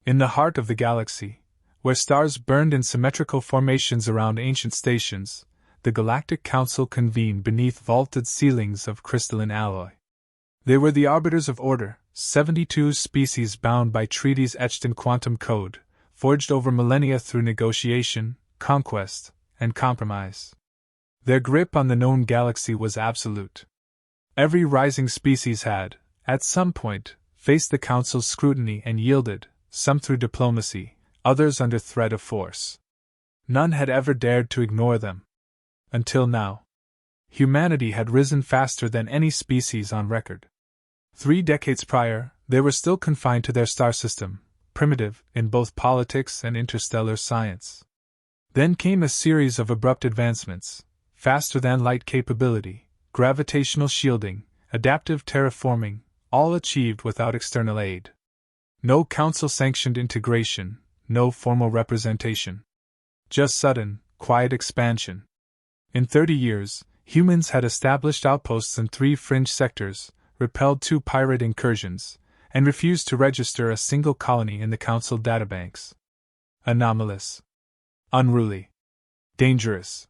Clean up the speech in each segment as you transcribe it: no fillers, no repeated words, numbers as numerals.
In the heart of the galaxy, where stars burned in symmetrical formations around ancient stations, the Galactic Council convened beneath vaulted ceilings of crystalline alloy. They were the arbiters of order, 72 species bound by treaties etched in quantum code, forged over millennia through negotiation, conquest, and compromise. Their grip on the known galaxy was absolute. Every rising species had, at some point, faced the Council's scrutiny and yielded, some through diplomacy, others under threat of force. None had ever dared to ignore them. Until now. Humanity had risen faster than any species on record. 3 decades prior, they were still confined to their star system, primitive in both politics and interstellar science. Then came a series of abrupt advancements: faster-than-light capability, gravitational shielding, adaptive terraforming, all achieved without external aid. No council-sanctioned integration, no formal representation. Just sudden, quiet expansion. In 30 years, humans had established outposts in 3 fringe sectors, repelled 2 pirate incursions, and refused to register a single colony in the Council databanks. Anomalous. Unruly. Dangerous.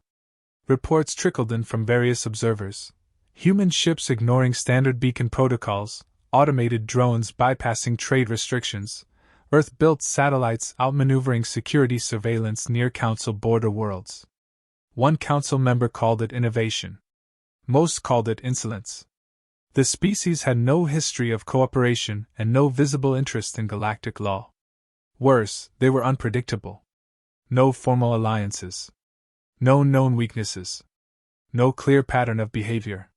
Reports trickled in from various observers. Human ships ignoring standard beacon protocols, automated drones bypassing trade restrictions, Earth-built satellites outmaneuvering security surveillance near Council border worlds. One Council member called it innovation. Most called it insolence. The species had no history of cooperation and no visible interest in galactic law. Worse, they were unpredictable. No formal alliances. No known weaknesses. No clear pattern of behavior.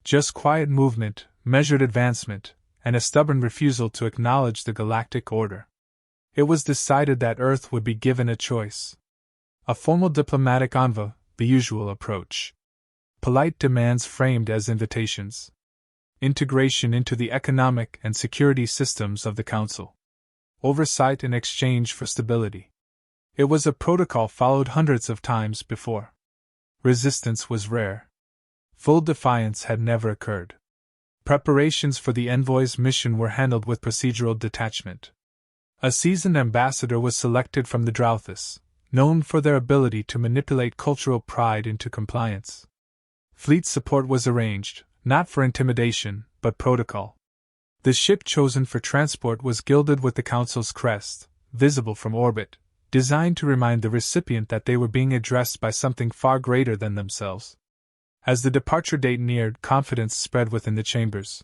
Just quiet movement, measured advancement, and a stubborn refusal to acknowledge the galactic order. It was decided that Earth would be given a choice. A formal diplomatic envoy, the usual approach. Polite demands framed as invitations. Integration into the economic and security systems of the Council. Oversight in exchange for stability. It was a protocol followed hundreds of times before. Resistance was rare. Full defiance had never occurred. Preparations for the envoy's mission were handled with procedural detachment. A seasoned ambassador was selected from the Drauthis, known for their ability to manipulate cultural pride into compliance. Fleet support was arranged, not for intimidation, but protocol. The ship chosen for transport was gilded with the Council's crest, visible from orbit, designed to remind the recipient that they were being addressed by something far greater than themselves. As the departure date neared, confidence spread within the chambers.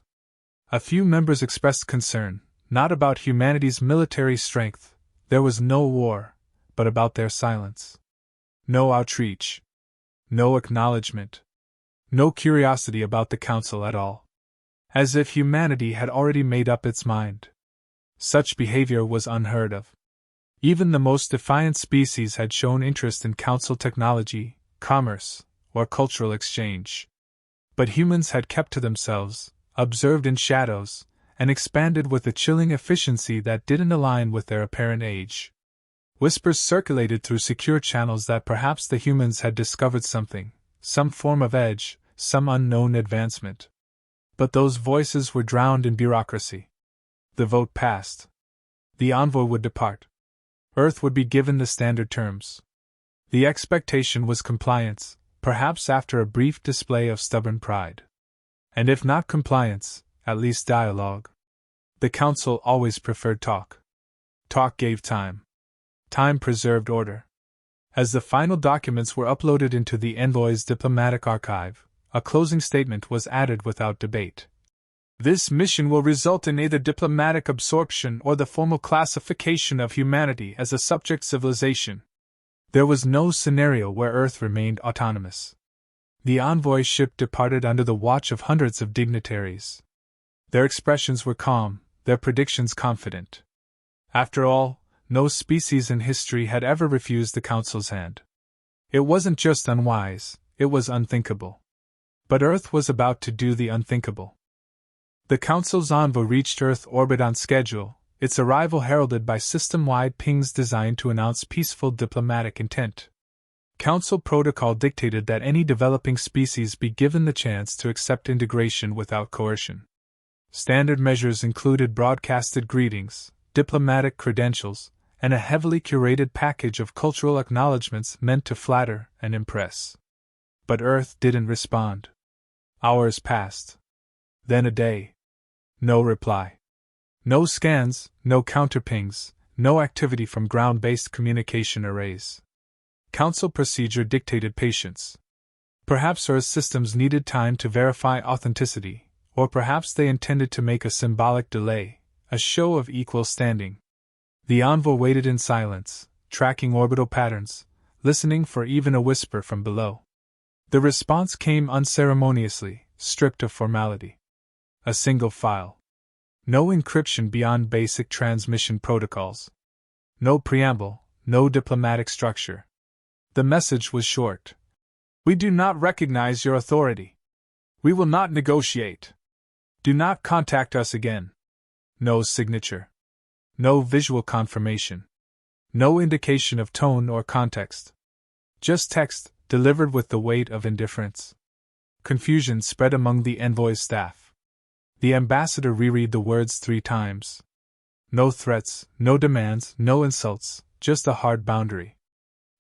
A few members expressed concern, not about humanity's military strength, there was no war, but about their silence. No outreach. No acknowledgement. No curiosity about the Council at all. As if humanity had already made up its mind. Such behavior was unheard of. Even the most defiant species had shown interest in Council technology, commerce, or cultural exchange. But humans had kept to themselves, observed in shadows, and expanded with a chilling efficiency that didn't align with their apparent age. Whispers circulated through secure channels that perhaps the humans had discovered something, some form of edge, some unknown advancement. But those voices were drowned in bureaucracy. The vote passed. The envoy would depart. Earth would be given the standard terms. The expectation was compliance, perhaps after a brief display of stubborn pride. And if not compliance, at least dialogue. The Council always preferred talk. Talk gave time. Time preserved order. As the final documents were uploaded into the envoy's diplomatic archive, a closing statement was added without debate. This mission will result in either diplomatic absorption or the formal classification of humanity as a subject civilization. There was no scenario where Earth remained autonomous. The envoy ship departed under the watch of hundreds of dignitaries. Their expressions were calm, their predictions confident. After all, no species in history had ever refused the Council's hand. It wasn't just unwise, it was unthinkable. But Earth was about to do the unthinkable. The Council's envoy reached Earth orbit on schedule, its arrival heralded by system-wide pings designed to announce peaceful diplomatic intent. Council protocol dictated that any developing species be given the chance to accept integration without coercion. Standard measures included broadcasted greetings, diplomatic credentials, and a heavily curated package of cultural acknowledgments meant to flatter and impress. But Earth didn't respond. Hours passed. Then a day. No reply. No scans, no counterpings, no activity from ground-based communication arrays. Council procedure dictated patience. Perhaps Earth's systems needed time to verify authenticity, or perhaps they intended to make a symbolic delay, a show of equal standing. The envoy waited in silence, tracking orbital patterns, listening for even a whisper from below. The response came unceremoniously, stripped of formality. A single file. No encryption beyond basic transmission protocols. No preamble, no diplomatic structure. The message was short. We do not recognize your authority. We will not negotiate. Do not contact us again. No signature. No visual confirmation. No indication of tone or context. Just text, delivered with the weight of indifference. Confusion spread among the envoy's staff. The ambassador reread the words 3 times. No threats, no demands, no insults, just a hard boundary.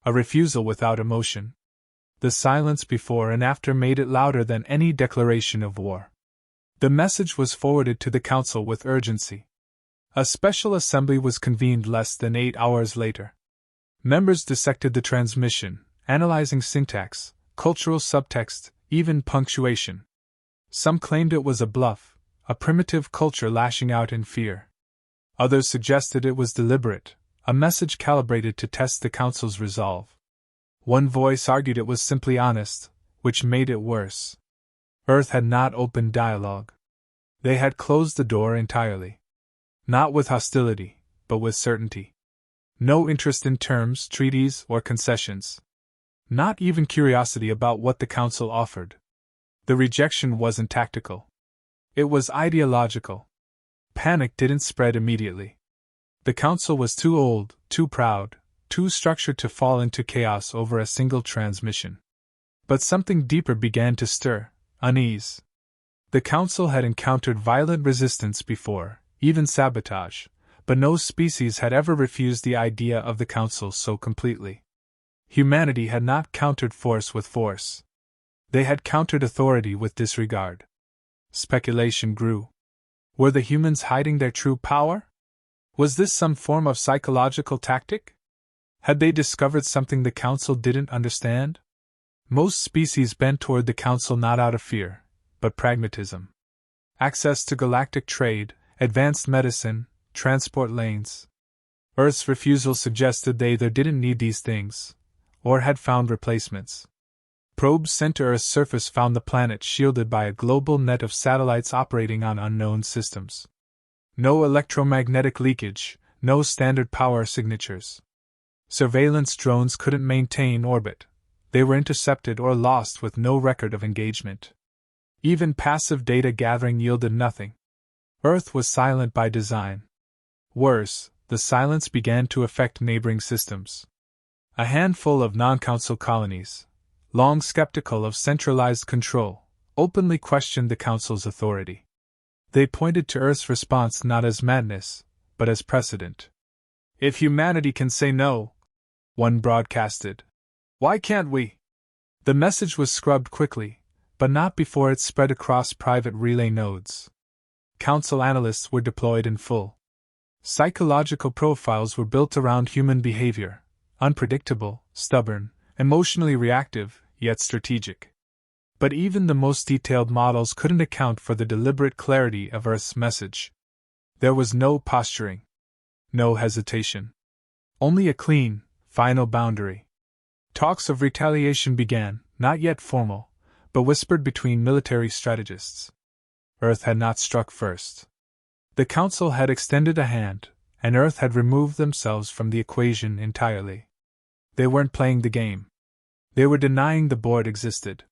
A refusal without emotion. The silence before and after made it louder than any declaration of war. The message was forwarded to the council with urgency. A special assembly was convened less than 8 hours later. Members dissected the transmission, analyzing syntax, cultural subtext, even punctuation. Some claimed it was a bluff, a primitive culture lashing out in fear. Others suggested it was deliberate, a message calibrated to test the council's resolve. One voice argued it was simply honest, which made it worse. Earth had not opened dialogue. They had closed the door entirely. Not with hostility, but with certainty. No interest in terms, treaties, or concessions. Not even curiosity about what the council offered. The rejection wasn't tactical. It was ideological. Panic didn't spread immediately. The council was too old, too proud, too structured to fall into chaos over a single transmission. But something deeper began to stir, unease. The council had encountered violent resistance before, even sabotage, but no species had ever refused the idea of the council so completely. Humanity had not countered force with force. They had countered authority with disregard. Speculation grew. Were the humans hiding their true power? Was this some form of psychological tactic? Had they discovered something the council didn't understand? Most species bent toward the council not out of fear, but pragmatism. Access to galactic trade, advanced medicine, transport lanes. Earth's refusal suggested they either didn't need these things, or had found replacements. Probes sent to Earth's surface found the planet shielded by a global net of satellites operating on unknown systems. No electromagnetic leakage, no standard power signatures. Surveillance drones couldn't maintain orbit. They were intercepted or lost with no record of engagement. Even passive data gathering yielded nothing. Earth was silent by design. Worse, the silence began to affect neighboring systems. A handful of non-council colonies, long skeptical of centralized control, openly questioned the council's authority. They pointed to Earth's response not as madness, but as precedent. If humanity can say no, one broadcasted, why can't we? The message was scrubbed quickly, but not before it spread across private relay nodes. Council analysts were deployed in full. Psychological profiles were built around human behavior, unpredictable, stubborn, emotionally reactive, yet strategic. But even the most detailed models couldn't account for the deliberate clarity of Earth's message. There was no posturing. No hesitation. Only a clean, final boundary. Talks of retaliation began, not yet formal, but whispered between military strategists. Earth had not struck first. The Council had extended a hand, and Earth had removed themselves from the equation entirely. They weren't playing the game. They were denying the board existed.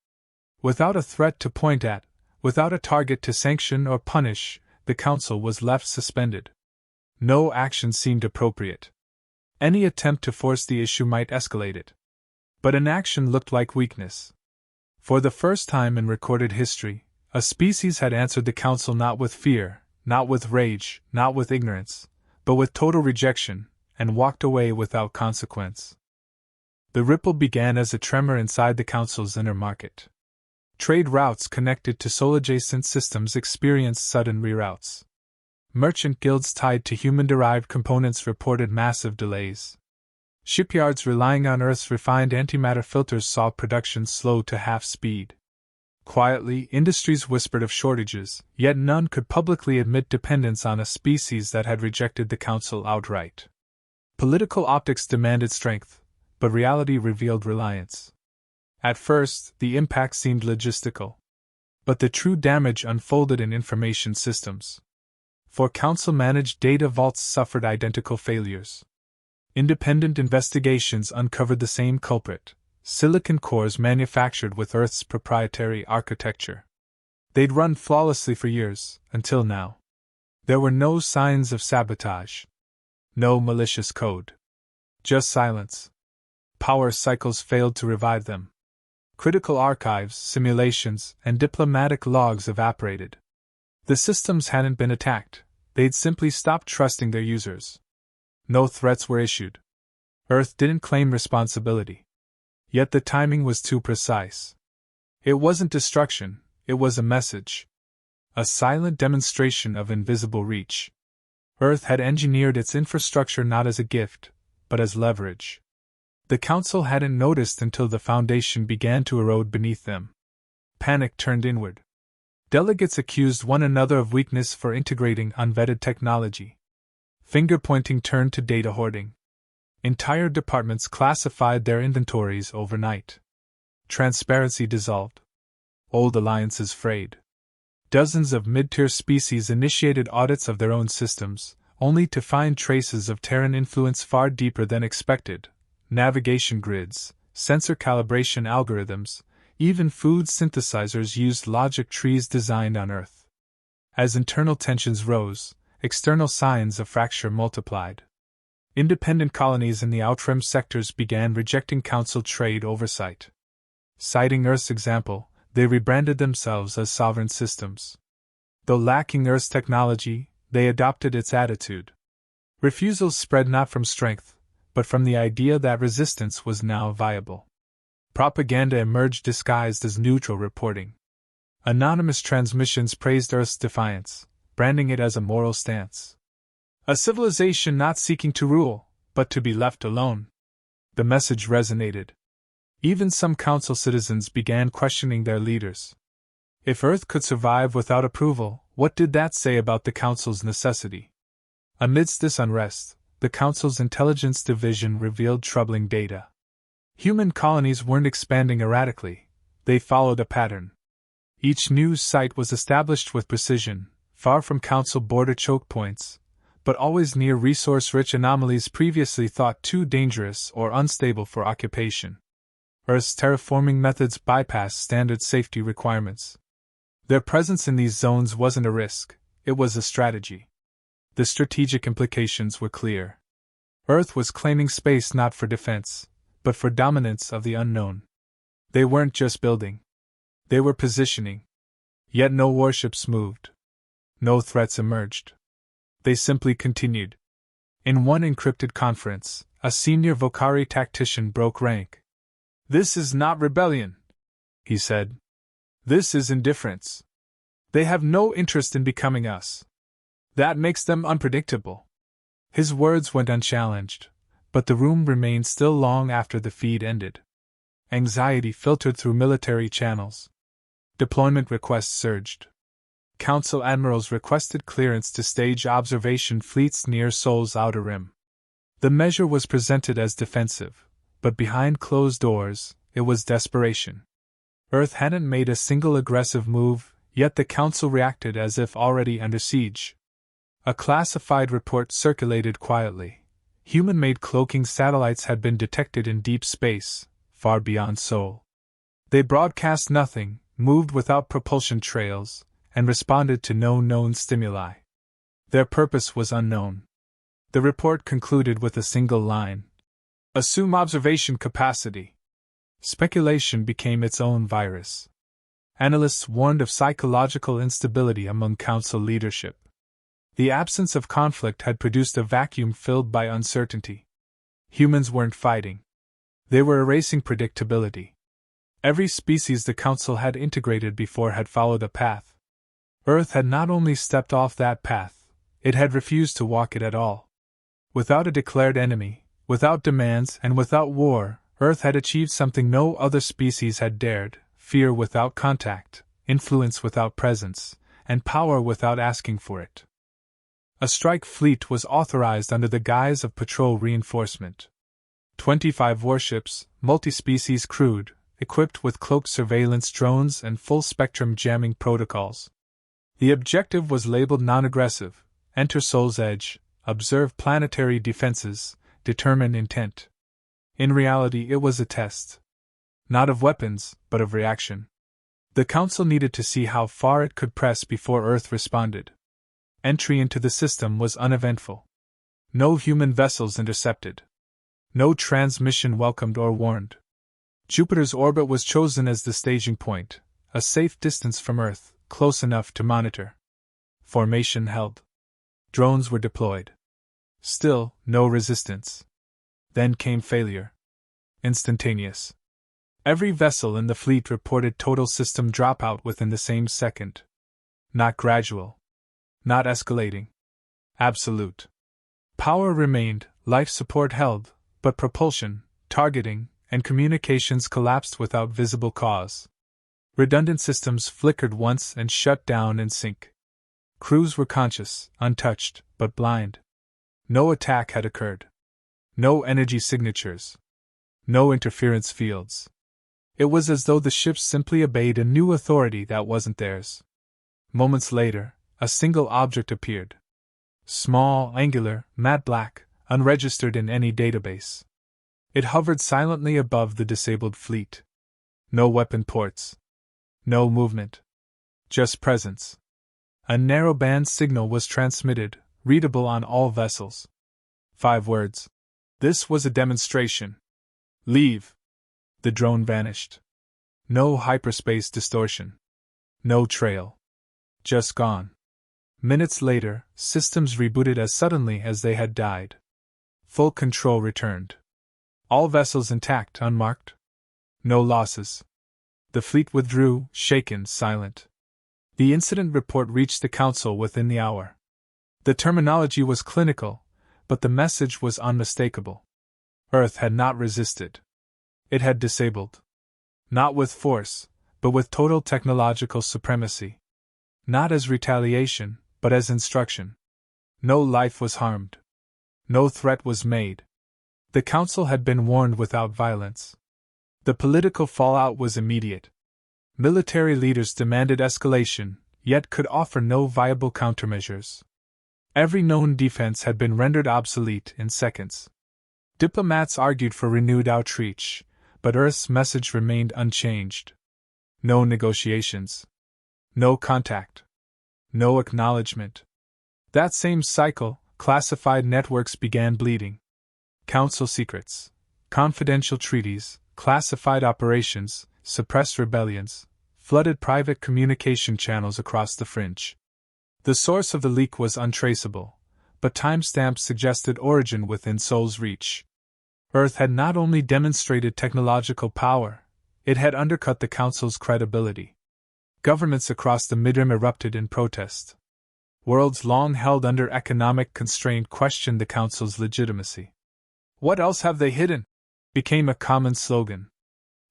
Without a threat to point at, without a target to sanction or punish, the Council was left suspended. No action seemed appropriate. Any attempt to force the issue might escalate it. But inaction looked like weakness. For the first time in recorded history, a species had answered the Council not with fear, not with rage, not with ignorance, but with total rejection, and walked away without consequence. The ripple began as a tremor inside the Council's inner market. Trade routes connected to Sol-adjacent systems experienced sudden reroutes. Merchant guilds tied to human-derived components reported massive delays. Shipyards relying on Earth's refined antimatter filters saw production slow to half speed. Quietly, industries whispered of shortages, yet none could publicly admit dependence on a species that had rejected the Council outright. Political optics demanded strength, but reality revealed reliance. At first, the impact seemed logistical. But the true damage unfolded in information systems. For Council-managed data vaults suffered identical failures. Independent investigations uncovered the same culprit: silicon cores manufactured with Earth's proprietary architecture. They'd run flawlessly for years, until now. There were no signs of sabotage. No malicious code. Just silence. Power cycles failed to revive them. Critical archives, simulations, and diplomatic logs evaporated. The systems hadn't been attacked, they'd simply stopped trusting their users. No threats were issued. Earth didn't claim responsibility. Yet the timing was too precise. It wasn't destruction, it was a message. A silent demonstration of invisible reach. Earth had engineered its infrastructure not as a gift, but as leverage. The Council hadn't noticed until the foundation began to erode beneath them. Panic turned inward. Delegates accused one another of weakness for integrating unvetted technology. Finger-pointing turned to data hoarding. Entire departments classified their inventories overnight. Transparency dissolved. Old alliances frayed. Dozens of mid-tier species initiated audits of their own systems, only to find traces of Terran influence far deeper than expected. Navigation grids, sensor calibration algorithms, even food synthesizers used logic trees designed on Earth. As internal tensions rose, external signs of fracture multiplied. Independent colonies in the Outram sectors began rejecting Council trade oversight. Citing Earth's example, they rebranded themselves as sovereign systems. Though lacking Earth's technology, they adopted its attitude. Refusals spread not from strength, but from the idea that resistance was now viable. Propaganda emerged disguised as neutral reporting. Anonymous transmissions praised Earth's defiance, branding it as a moral stance. A civilization not seeking to rule, but to be left alone. The message resonated. Even some Council citizens began questioning their leaders. If Earth could survive without approval, what did that say about the Council's necessity? Amidst this unrest, the Council's intelligence division revealed troubling data. Human colonies weren't expanding erratically, they followed a pattern. Each new site was established with precision, far from Council border choke points, but always near resource-rich anomalies previously thought too dangerous or unstable for occupation. Earth's terraforming methods bypassed standard safety requirements. Their presence in these zones wasn't a risk, it was a strategy. The strategic implications were clear. Earth was claiming space not for defense, but for dominance of the unknown. They weren't just building. They were positioning. Yet no warships moved. No threats emerged. They simply continued. In one encrypted conference, a senior Vocari tactician broke rank. "This is not rebellion," he said. "This is indifference. They have no interest in becoming us. That makes them unpredictable." His words went unchallenged, but the room remained still long after the feed ended. Anxiety filtered through military channels. Deployment requests surged. Council admirals requested clearance to stage observation fleets near Sol's outer rim. The measure was presented as defensive, but behind closed doors, it was desperation. Earth hadn't made a single aggressive move, yet the Council reacted as if already under siege. A classified report circulated quietly. Human-made cloaking satellites had been detected in deep space, far beyond Sol. They broadcast nothing, moved without propulsion trails, and responded to no known stimuli. Their purpose was unknown. The report concluded with a single line: "Assume observation capacity." Speculation became its own virus. Analysts warned of psychological instability among Council leadership. The absence of conflict had produced a vacuum filled by uncertainty. Humans weren't fighting. They were erasing predictability. Every species the Council had integrated before had followed a path. Earth had not only stepped off that path, it had refused to walk it at all. Without a declared enemy, without demands, and without war, Earth had achieved something no other species had dared: fear without contact, influence without presence, and power without asking for it. A strike fleet was authorized under the guise of patrol reinforcement. 25 warships, multi-species crewed, equipped with cloaked surveillance drones and full-spectrum jamming protocols. The objective was labeled non-aggressive: enter Sol's Edge, observe planetary defenses, determine intent. In reality, it was a test. Not of weapons, but of reaction. The Council needed to see how far it could press before Earth responded. Entry into the system was uneventful. No human vessels intercepted. No transmission welcomed or warned. Jupiter's orbit was chosen as the staging point, a safe distance from Earth, close enough to monitor. Formation held. Drones were deployed. Still, no resistance. Then came failure. Instantaneous. Every vessel in the fleet reported total system dropout within the same second. Not gradual. Not escalating. Absolute. Power remained, life support held, but propulsion, targeting, and communications collapsed without visible cause. Redundant systems flickered once and shut down in sync. Crews were conscious, untouched, but blind. No attack had occurred. No energy signatures. No interference fields. It was as though the ships simply obeyed a new authority that wasn't theirs. Moments later, a single object appeared. Small, angular, matte black, unregistered in any database. It hovered silently above the disabled fleet. No weapon ports. No movement. Just presence. A narrow-band signal was transmitted, readable on all vessels. 5 words. This was a demonstration. Leave. The drone vanished. No hyperspace distortion. No trail. Just gone. Minutes later, systems rebooted as suddenly as they had died. Full control returned. All vessels intact, unmarked. No losses. The fleet withdrew, shaken, silent. The incident report reached the Council within the hour. The terminology was clinical, but the message was unmistakable. Earth had not resisted. It had disabled. Not with force, but with total technological supremacy. Not as retaliation, but as instruction. No life was harmed. No threat was made. The Council had been warned without violence. The political fallout was immediate. Military leaders demanded escalation, yet could offer no viable countermeasures. Every known defense had been rendered obsolete in seconds. Diplomats argued for renewed outreach, but Earth's message remained unchanged. No negotiations. No contact. No acknowledgement. That same cycle, classified networks began bleeding. Council secrets, confidential treaties, classified operations, suppressed rebellions, flooded private communication channels across the fringe. The source of the leak was untraceable, but timestamps suggested origin within Sol's reach. Earth had not only demonstrated technological power, it had undercut the Council's credibility. Governments across the Midrim erupted in protest. Worlds long held under economic constraint questioned the Council's legitimacy. "What else have they hidden?" became a common slogan.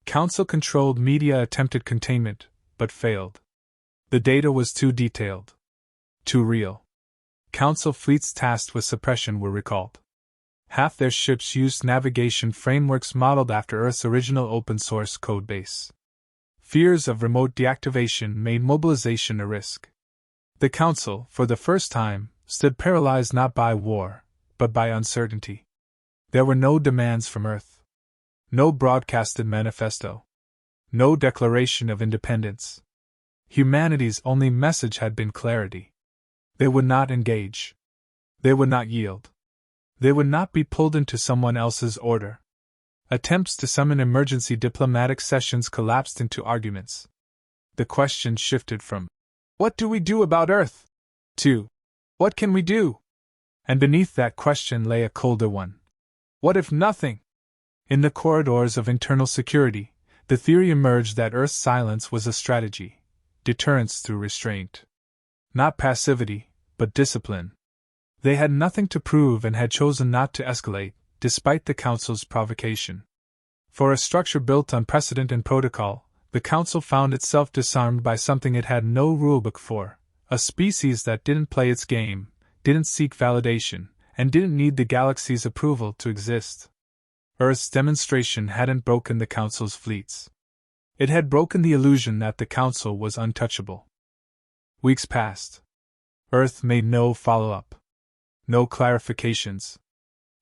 Council-controlled media attempted containment, but failed. The data was too detailed. Too real. Council fleets tasked with suppression were recalled. Half their ships used navigation frameworks modeled after Earth's original open-source codebase. Fears of remote deactivation made mobilization a risk. The Council, for the first time, stood paralyzed not by war, but by uncertainty. There were no demands from Earth. No broadcasted manifesto. No declaration of independence. Humanity's only message had been clarity. They would not engage. They would not yield. They would not be pulled into someone else's order. Attempts to summon emergency diplomatic sessions collapsed into arguments. The question shifted from, "What do we do about Earth?" to, What can we do? And beneath that question lay a colder one. What if nothing? In the corridors of internal security, the theory emerged that Earth's silence was a strategy, deterrence through restraint. Not passivity, but discipline. They had nothing to prove and had chosen not to escalate, despite the Council's provocation. For a structure built on precedent and protocol, the Council found itself disarmed by something it had no rulebook for, a species that didn't play its game, didn't seek validation, and didn't need the galaxy's approval to exist. Earth's demonstration hadn't broken the Council's fleets. It had broken the illusion that the Council was untouchable. Weeks passed. Earth made no follow-up. No clarifications.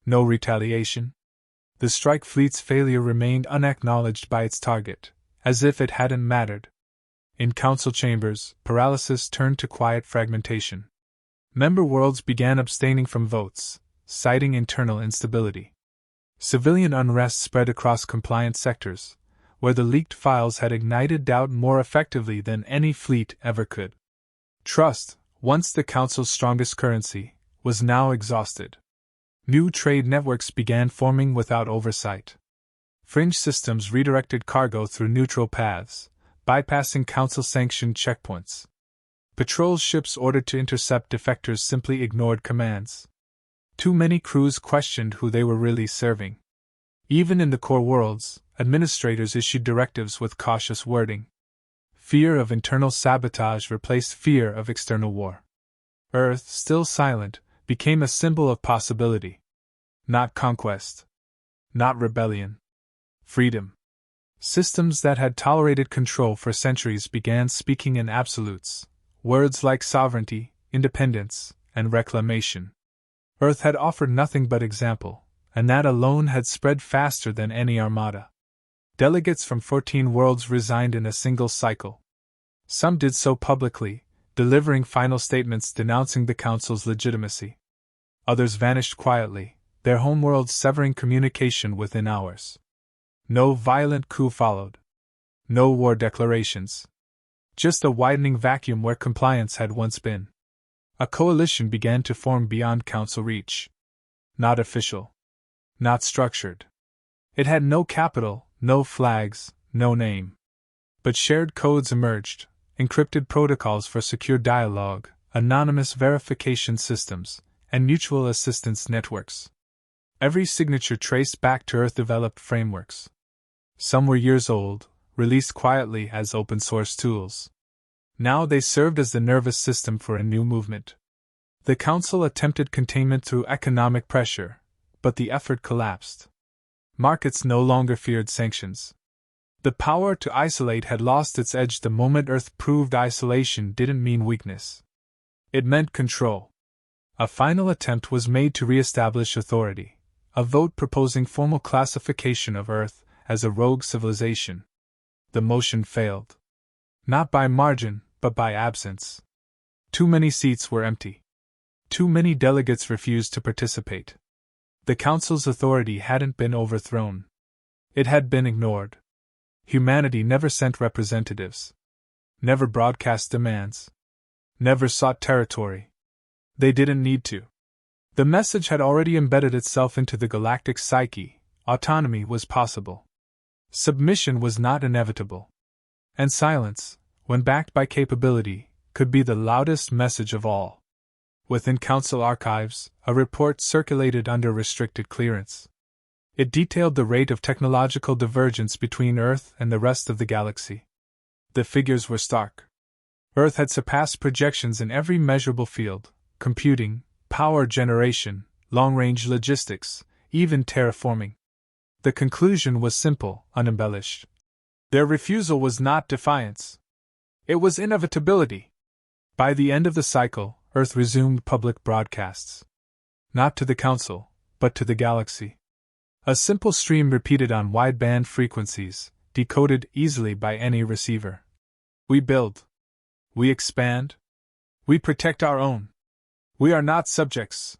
No retaliation. The strike fleet's failure remained unacknowledged by its target, as if it hadn't mattered. In Council chambers, paralysis turned to quiet fragmentation. Member worlds began abstaining from votes, citing internal instability. Civilian unrest spread across compliant sectors, where the leaked files had ignited doubt more effectively than any fleet ever could. Trust, once the Council's strongest currency, was now exhausted. New trade networks began forming without oversight. Fringe systems redirected cargo through neutral paths, bypassing Council-sanctioned checkpoints. Patrol ships ordered to intercept defectors simply ignored commands. Too many crews questioned who they were really serving. Even in the core worlds, administrators issued directives with cautious wording. Fear of internal sabotage replaced fear of external war. Earth, still silent, became a symbol of possibility. Not conquest. Not rebellion. Freedom. Systems that had tolerated control for centuries began speaking in absolutes, words like sovereignty, independence, and reclamation. Earth had offered nothing but example, and that alone had spread faster than any armada. Delegates from 14 worlds resigned in a single cycle. Some did so publicly, delivering final statements denouncing the Council's legitimacy. Others vanished quietly, their homeworlds severing communication within hours. No violent coup followed. No war declarations. Just a widening vacuum where compliance had once been. A coalition began to form beyond Council reach. Not official. Not structured. It had no capital, no flags, no name. But shared codes emerged, encrypted protocols for secure dialogue, anonymous verification systems, and mutual assistance networks. Every signature traced back to Earth-developed frameworks. Some were years old, released quietly as open-source tools. Now they served as the nervous system for a new movement. The Council attempted containment through economic pressure, but the effort collapsed. Markets no longer feared sanctions. The power to isolate had lost its edge the moment Earth proved isolation didn't mean weakness. It meant control. A final attempt was made to re-establish authority, a vote proposing formal classification of Earth as a rogue civilization. The motion failed. Not by margin, but by absence. Too many seats were empty. Too many delegates refused to participate. The Council's authority hadn't been overthrown. It had been ignored. Humanity never sent representatives. Never broadcast demands. Never sought territory. They didn't need to. The message had already embedded itself into the galactic psyche. Autonomy was possible. Submission was not inevitable. And silence, when backed by capability, could be the loudest message of all. Within Council archives, a report circulated under restricted clearance. It detailed the rate of technological divergence between Earth and the rest of the galaxy. The figures were stark. Earth had surpassed projections in every measurable field: computing, power generation, long-range logistics, even terraforming. The conclusion was simple, unembellished. Their refusal was not defiance. It was inevitability. By the end of the cycle, Earth resumed public broadcasts. Not to the Council, but to the galaxy. A simple stream repeated on wideband frequencies, decoded easily by any receiver. We build. We expand. We protect our own. We are not subjects.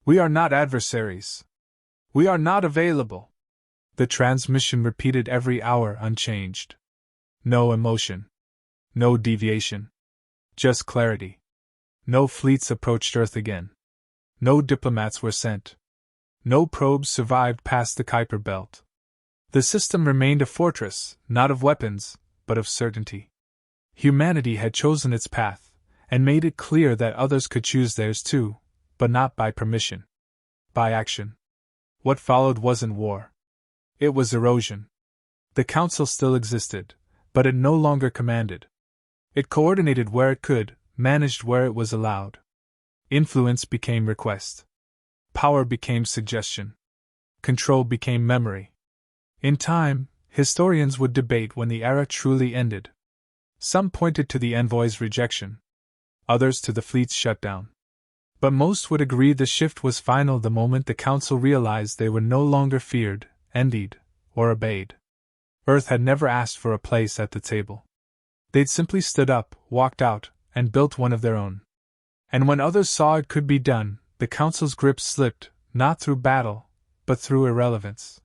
We are not adversaries. We are not available. The transmission repeated every hour unchanged. No emotion. No deviation. Just clarity. No fleets approached Earth again. No diplomats were sent. No probes survived past the Kuiper Belt. The system remained a fortress, not of weapons, but of certainty. Humanity had chosen its path, and made it clear that others could choose theirs too, but not by permission. By action. What followed wasn't war. It was erosion. The Council still existed, but it no longer commanded. It coordinated where it could, managed where it was allowed. Influence became request. Power became suggestion. Control became memory. In time, historians would debate when the era truly ended. Some pointed to the envoy's rejection, others to the fleet's shutdown. But most would agree the shift was final the moment the Council realized they were no longer feared, envied, or obeyed. Earth had never asked for a place at the table. They'd simply stood up, walked out, and built one of their own. And when others saw it could be done, the Council's grip slipped, not through battle, but through irrelevance.